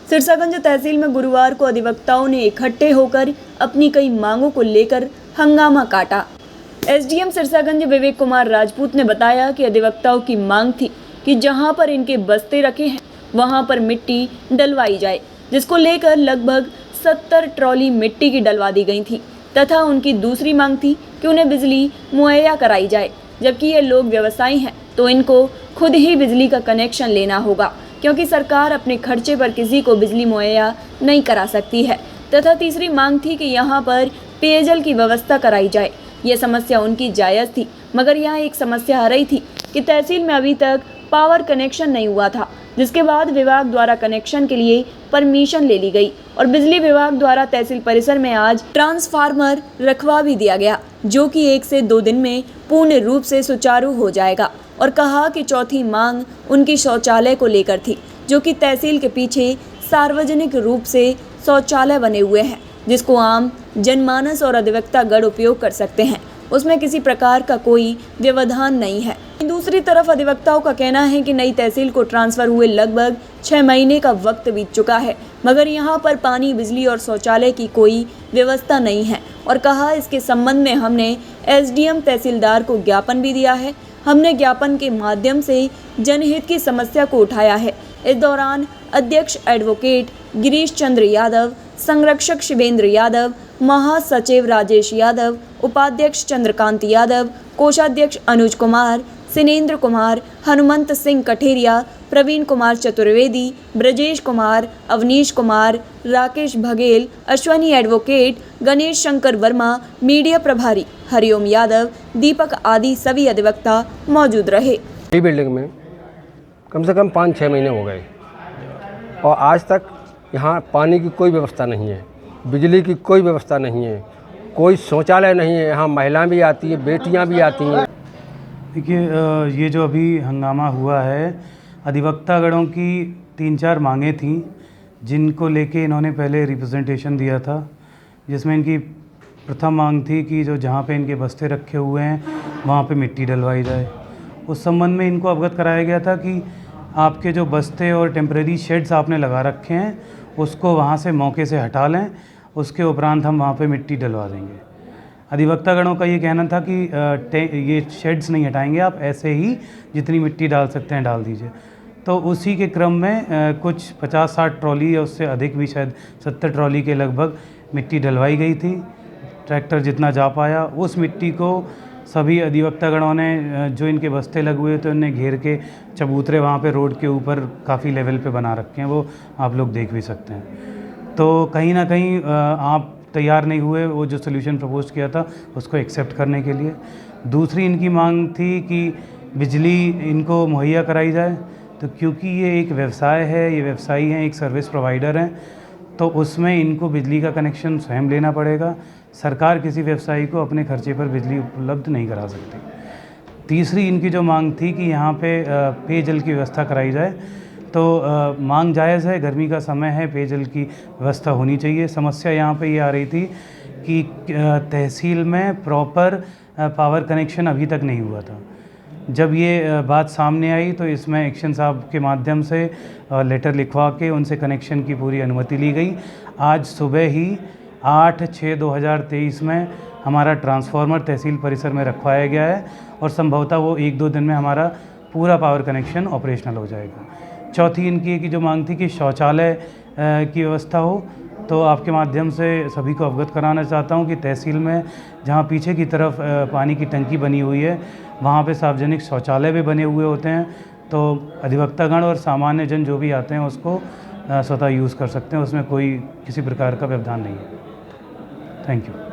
सिरसागंज तहसील में गुरुवार को अधिवक्ताओं ने इकट्ठे होकर अपनी कई मांगों को लेकर हंगामा काटा। एसडीएम सिरसागंज विवेक कुमार राजपूत ने बताया कि अधिवक्ताओं की मांग थी कि जहां पर इनके बस्ते रखे हैं वहां पर मिट्टी डलवाई जाए, जिसको लेकर लगभग 70 ट्रॉली मिट्टी की डलवा दी गई थी तथा उनकी दूसरी मांग थी कि उन्हें बिजली मुहैया कराई जाए। जबकि ये लोग व्यवसायी हैं तो इनको खुद ही बिजली का कनेक्शन लेना होगा, क्योंकि सरकार अपने खर्चे पर किसी को बिजली मुहैया नहीं करा सकती है। तथा तीसरी मांग थी कि यहाँ पर पेयजल की व्यवस्था कराई जाए। ये समस्या उनकी जायज़ थी, मगर यहाँ एक समस्या आ रही थी कि तहसील में अभी तक पावर कनेक्शन नहीं हुआ था, जिसके बाद विभाग द्वारा कनेक्शन के लिए परमिशन ले ली गई और बिजली विभाग द्वारा तहसील परिसर में आज ट्रांसफार्मर रखवा भी दिया गया, जो कि 1 से 2 दिन में पूर्ण रूप से सुचारू हो जाएगा। और कहा कि चौथी मांग उनकी शौचालय को लेकर थी, जो कि तहसील के पीछे सार्वजनिक रूप से शौचालय बने हुए हैं, जिसको आम जनमानस और अधिवक्ता गण उपयोग कर सकते हैं। उसमें किसी प्रकार का कोई व्यवधान नहीं है। दूसरी तरफ अधिवक्ताओं का कहना है कि नई तहसील को ट्रांसफर हुए लगभग 6 महीने का वक्त बीत चुका है, मगर यहाँ पर पानी, बिजली और शौचालय की कोई व्यवस्था नहीं है। और कहा इसके संबंध में हमने एसडीएम तहसीलदार को ज्ञापन भी दिया है। हमने ज्ञापन के माध्यम से जनहित की समस्या को उठाया है। इस दौरान अध्यक्ष एडवोकेट गिरीश चंद्र यादव, संरक्षक शिवेंद्र यादव, महासचिव राजेश यादव, उपाध्यक्ष चंद्रकांत यादव, कोषाध्यक्ष अनुज कुमार, सिनेंद्र कुमार, हनुमंत सिंह कठेरिया, प्रवीण कुमार चतुर्वेदी, ब्रजेश कुमार, अवनीश कुमार, राकेश बघेल, अश्वनी एडवोकेट, गणेश शंकर वर्मा, मीडिया प्रभारी हरिओम यादव, दीपक आदि सभी अधिवक्ता मौजूद रहे। बिल्डिंग में कम से कम 5-6 महीने हो गए और आज तक यहाँ पानी की कोई व्यवस्था नहीं है, बिजली की कोई व्यवस्था नहीं है, कोई शौचालय नहीं है। यहाँ महिलाएं भी आती हैं, बेटियाँ भी आती हैं। देखिए, ये जो अभी हंगामा हुआ है, अधिवक्तागणों की 3-4 मांगें थीं, जिनको लेके इन्होंने पहले रिप्रेजेंटेशन दिया था, जिसमें इनकी प्रथम मांग थी कि जो जहाँ पे इनके बस्ते रखे हुए हैं वहाँ पे मिट्टी डलवाई जाए। उस संबंध में इनको अवगत कराया गया था कि आपके जो बस्ते और टेम्परेरी शेड्स आपने लगा रखे हैं उसको वहाँ से मौके से हटा लें, उसके उपरांत हम वहाँ पे मिट्टी डलवा देंगे। अधिवक्तागणों का ये कहना था कि ये शेड्स नहीं हटाएंगे, आप ऐसे ही जितनी मिट्टी डाल सकते हैं डाल दीजिए। तो उसी के क्रम में कुछ 50-60 ट्रॉली या उससे अधिक भी, शायद 70 ट्रॉली के लगभग मिट्टी डलवाई गई थी। ट्रैक्टर जितना जा पाया, उस मिट्टी को सभी अधिवक्तागणों ने, जो इनके बस्ते लगे हुए थे, उन्हें घेर के चबूतरे वहाँ पे रोड के ऊपर काफ़ी लेवल पे बना रखे हैं, वो आप लोग देख भी सकते हैं। तो कहीं ना कहीं आप तैयार नहीं हुए वो जो सोल्यूशन प्रपोज किया था उसको एक्सेप्ट करने के लिए। दूसरी इनकी मांग थी कि बिजली इनको मुहैया कराई जाए। तो क्योंकि ये एक व्यवसाय है, ये व्यवसायी हैं, एक सर्विस प्रोवाइडर हैं, तो उसमें इनको बिजली का कनेक्शन स्वयं लेना पड़ेगा। सरकार किसी व्यवसायी को अपने खर्चे पर बिजली उपलब्ध नहीं करा सकती। तीसरी इनकी जो मांग थी कि यहाँ पे पेयजल की व्यवस्था कराई जाए। तो मांग जायज़ है, गर्मी का समय है, पेयजल की व्यवस्था होनी चाहिए। समस्या यहाँ पे ये आ रही थी कि तहसील में प्रॉपर पावर कनेक्शन अभी तक नहीं हुआ था। जब ये बात सामने आई तो इसमें एक्शन साहब के माध्यम से लेटर लिखवा के उनसे कनेक्शन की पूरी अनुमति ली गई। आज सुबह ही 8/6/2023 में हमारा ट्रांसफार्मर तहसील परिसर में रखवाया गया है और संभवतः वो 1-2 दिन में हमारा पूरा पावर कनेक्शन ऑपरेशनल हो जाएगा। चौथी इनकी की जो मांग थी कि शौचालय की व्यवस्था हो, तो आपके माध्यम से सभी को अवगत कराना चाहता हूं कि तहसील में जहां पीछे की तरफ पानी की टंकी बनी हुई है, वहां पे सार्वजनिक शौचालय भी बने हुए होते हैं। तो अधिवक्तागण और सामान्य जन जो भी आते हैं उसको स्वतः यूज़ कर सकते हैं, उसमें कोई किसी प्रकार का व्यवधान नहीं है। Thank you.